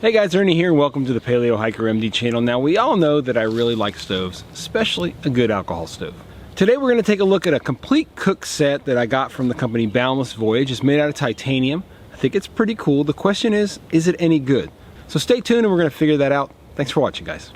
Hey guys, Ernie here and welcome to the Paleo Hiker MD channel. Now we all know that I really like stoves, especially a good alcohol stove. Today we're going to take a look at a complete cook set that I got from the company Boundless Voyage. It's made out of titanium. I think it's pretty cool. The question is it any good? So stay tuned and we're going to figure that out. Thanks for watching, guys.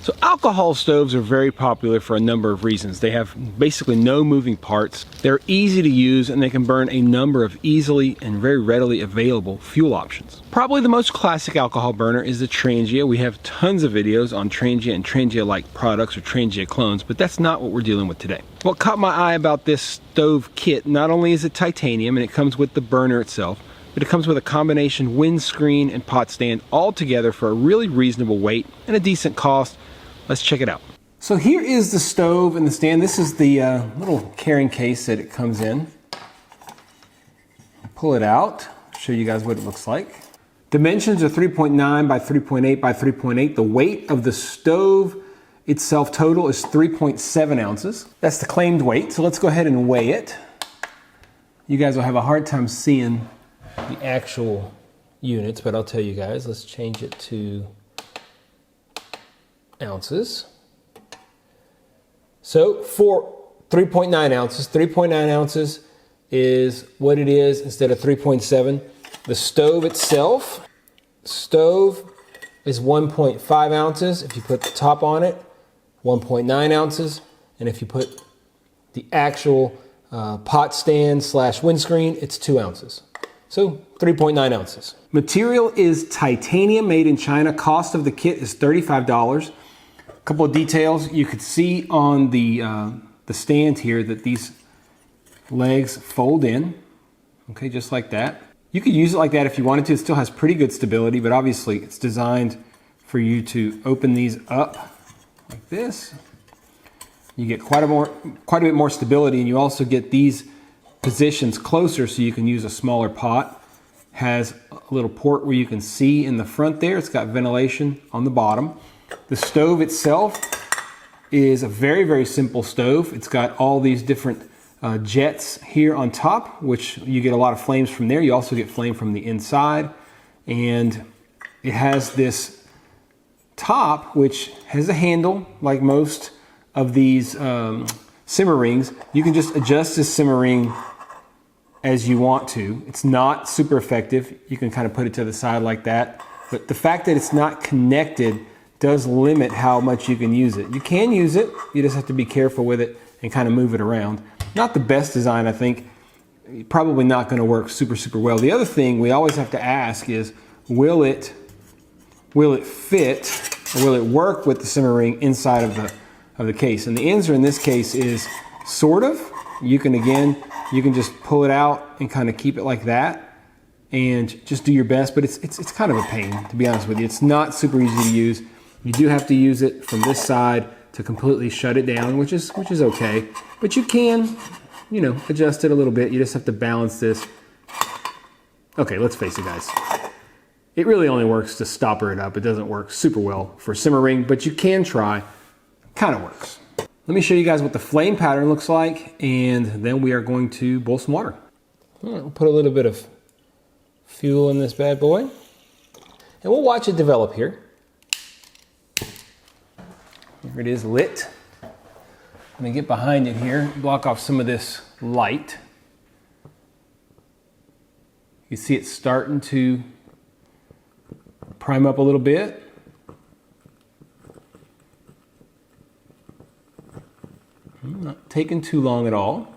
So alcohol stoves are very popular for a number of reasons. They have basically no moving parts. They're easy to use and they can burn a number of easily and very readily available fuel options. Probably the most classic alcohol burner is the Trangia. We have tons of videos on Trangia and Trangia-like products or Trangia clones, but that's not what we're dealing with today. What caught my eye about this stove kit, not only is it titanium and it comes with the burner itself, but it comes with a combination windscreen and pot stand all together for a really reasonable weight and a decent cost. Let's check it out. So here is the stove and the stand. This is the little carrying case that it comes in. Pull it out, show you guys what it looks like. Dimensions are 3.9 by 3.8 by 3.8. The weight of the stove itself total is 3.7 ounces. That's the claimed weight, so let's go ahead and weigh it. You guys will have a hard time seeing the actual units, but I'll tell you guys. Let's change it to ounces. So for 3.9 ounces is what it is instead of 3.7. The stove itself, is 1.5 ounces. If you put the top on it, 1.9 ounces. And if you put the actual pot stand / windscreen, it's 2 ounces. So 3.9 ounces. Material is titanium made in China. Cost of the kit is $35. Couple of details. You could see on the stand here that these legs fold in, okay, just like that. You could use it like that if you wanted to. It still has pretty good stability, but obviously it's designed for you to open these up like this. You get quite a bit more stability, and you also get these positions closer so you can use a smaller pot. Has a little port where you can see in the front there. It's got ventilation on the bottom. The stove itself is a very, very simple stove. It's got all these different jets here on top, which you get a lot of flames from there. You also get flame from the inside. And it has this top, which has a handle like most of these simmer rings. You can just adjust this simmer ring as you want to. It's not super effective. You can kind of put it to the side like that. But the fact that it's not connected does limit how much you can use it. You can use it, you just have to be careful with it and kind of move it around. Not the best design, I think. Probably not going to work super well. The other thing we always have to ask is, will it fit, or will it work with the simmer ring inside of the case? And the answer in this case is sort of. You can just pull it out and kind of keep it like that and just do your best, but it's kind of a pain, to be honest with you. It's not super easy to use. You do have to use it from this side to completely shut it down, which is okay. But you can, adjust it a little bit. You just have to balance this. Okay, let's face it, guys. It really only works to stopper it up. It doesn't work super well for simmer ring, but you can try. Kind of works. Let me show you guys what the flame pattern looks like, and then we are going to boil some water. All right, we'll put a little bit of fuel in this bad boy, and we'll watch it develop here. Here it is lit. Let me get behind it here, block off some of this light. You see it starting to prime up a little bit. Not taking too long at all.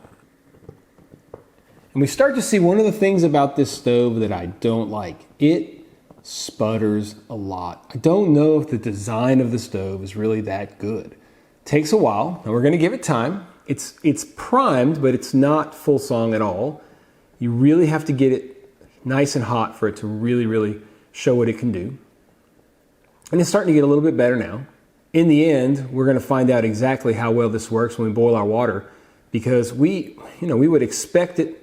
And we start to see one of the things about this stove that I don't like. It sputters a lot. I don't know if the design of the stove is really that good. Takes a while, and we're going to give it time. It's primed, but it's not full song at all. You really have to get it nice and hot for it to really show what it can do. And it's starting to get a little bit better now. In the end, we're going to find out exactly how well this works when we boil our water, because we would expect it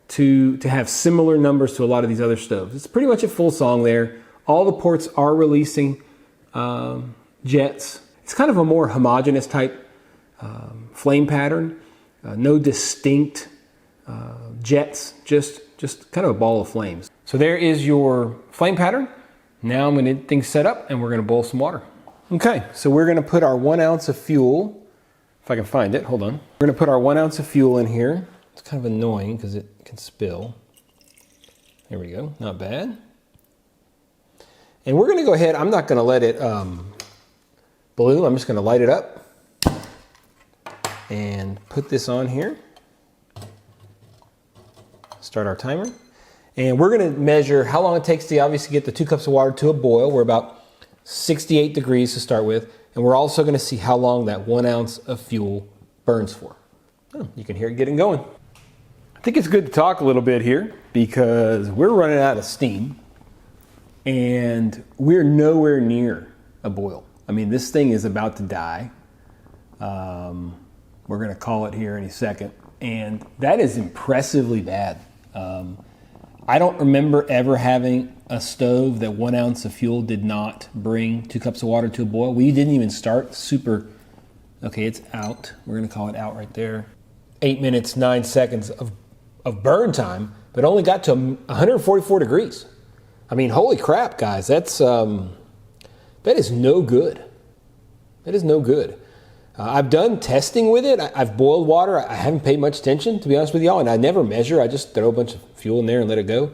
to have similar numbers to a lot of these other stoves. It's pretty much at full song there. All the ports are releasing jets. It's kind of a more homogeneous type flame pattern, no distinct jets, just kind of a ball of flames. So there is your flame pattern. Now I'm going to get things set up and we're going to boil some water. Okay, so we're going to put our 1 ounce of fuel, if I can find it, hold on. We're going to put our 1 ounce of fuel in here. It's kind of annoying because it can spill. There we go, not bad. And we're going to go ahead, I'm not going to let it balloon, I'm just going to light it up and put this on here. Start our timer. And we're going to measure how long it takes to obviously get the 2 cups of water to a boil. We're about 68 degrees to start with. And we're also going to see how long that 1 ounce of fuel burns for. Oh, you can hear it getting going. I think it's good to talk a little bit here because we're running out of steam and we're nowhere near a boil. I mean, this thing is about to die. We're going to call it here any second. And that is impressively bad. I don't remember ever having a stove that 1 ounce of fuel did not bring 2 cups of water to a boil. We didn't even start super, okay, it's out. We're gonna call it out right there. 8 minutes, 9 seconds of burn time, but only got to 144 degrees. I mean, holy crap, guys, that is no good. That is no good. I've done testing with it. I've boiled water. I haven't paid much attention, to be honest with y'all, and I never measure. I just throw a bunch of fuel in there and let it go.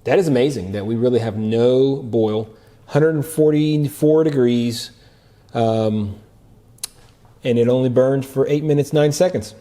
That is amazing that we really have no boil. 144 degrees, and it only burned for 8 minutes, 9 seconds.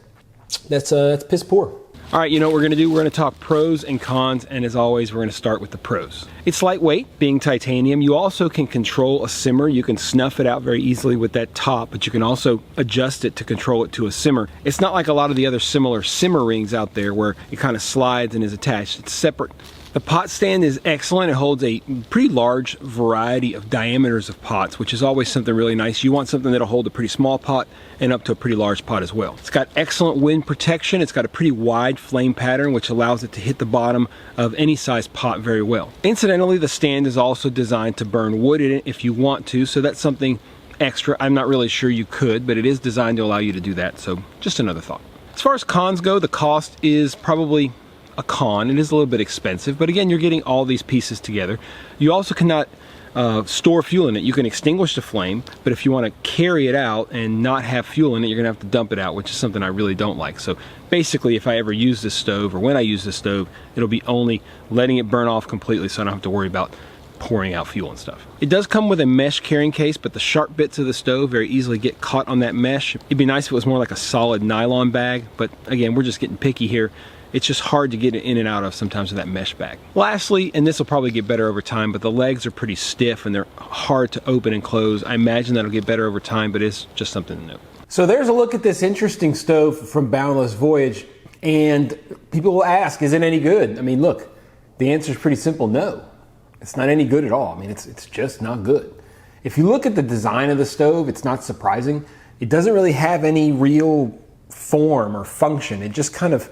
That's piss poor. All right, you know what we're gonna do? We're gonna talk pros and cons, and as always, we're gonna start with the pros. It's lightweight, being titanium. You also can control a simmer. You can snuff it out very easily with that top, but you can also adjust it to control it to a simmer. It's not like a lot of the other similar simmer rings out there where it kind of slides and is attached. It's separate. The pot stand is excellent. It holds a pretty large variety of diameters of pots, which is always something really nice. You want something that'll hold a pretty small pot and up to a pretty large pot as well. It's got excellent wind protection. It's got a pretty wide flame pattern, which allows it to hit the bottom of any size pot very well. Incidentally, the stand is also designed to burn wood in it if you want to, so that's something extra. I'm not really sure you could, but it is designed to allow you to do that, so just another thought. As far as cons go, the cost is probably a con. It is a little bit expensive, but again, you're getting all these pieces together. You also cannot store fuel in it. You can extinguish the flame, but if you want to carry it out and not have fuel in it, you're gonna have to dump it out, which is something I really don't like. So basically, if I ever use this stove, or when I use this stove, it'll be only letting it burn off completely, so I don't have to worry about pouring out fuel and stuff. It does come with a mesh carrying case, but the sharp bits of the stove very easily get caught on that mesh. It'd be nice if it was more like a solid nylon bag, but again, we're just getting picky here. It's just hard to get it in and out of sometimes with that mesh bag. Lastly, and this will probably get better over time, but the legs are pretty stiff and they're hard to open and close. I imagine that'll get better over time, but it's just something to note. So there's a look at this interesting stove from Boundless Voyage, and people will ask, is it any good? I mean, look, the answer is pretty simple, no. It's not any good at all. I mean, it's just not good. If you look at the design of the stove, it's not surprising. It doesn't really have any real form or function. It just kind of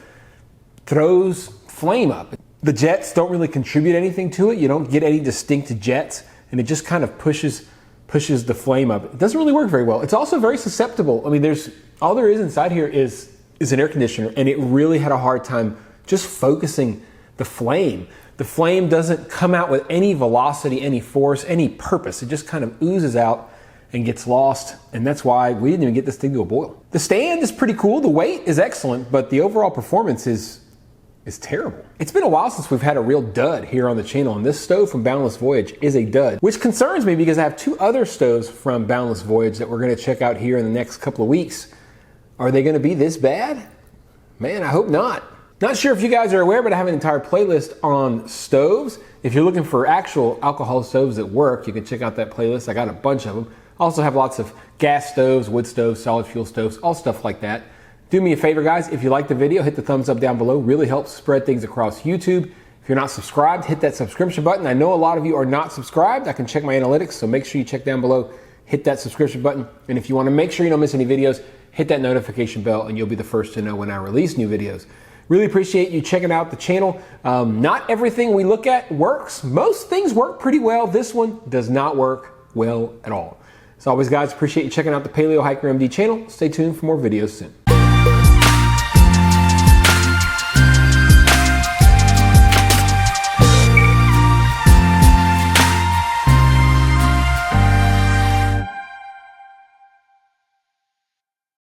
throws flame up. The jets don't really contribute anything to it. You don't get any distinct jets, and it just kind of pushes the flame up. It doesn't really work very well. It's also very susceptible. I mean, all there is inside here is an air conditioner, and it really had a hard time just focusing the flame. The flame doesn't come out with any velocity, any force, any purpose. It just kind of oozes out and gets lost, and that's why we didn't even get this thing to a boil. The stand is pretty cool. The weight is excellent, but the overall performance is terrible. It's been a while since we've had a real dud here on the channel, and this stove from Boundless Voyage is a dud, which concerns me because I have 2 other stoves from Boundless Voyage that we're gonna check out here in the next couple of weeks. Are they gonna be this bad? Man, I hope not. Not sure if you guys are aware, but I have an entire playlist on stoves. If you're looking for actual alcohol stoves that work, you can check out that playlist. I got a bunch of them. I also have lots of gas stoves, wood stoves, solid fuel stoves, all stuff like that. Do me a favor, guys, if you like the video, hit the thumbs up down below. Really helps spread things across YouTube. If you're not subscribed, hit that subscription button. I know a lot of you are not subscribed. I can check my analytics, so make sure you check down below, hit that subscription button. And if you want to make sure you don't miss any videos, hit that notification bell and you'll be the first to know when I release new videos. Really appreciate you checking out the channel. Not everything we look at works. Most things work pretty well. This one does not work well at all. As always, guys, appreciate you checking out the Paleo Hiker MD channel. Stay tuned for more videos soon.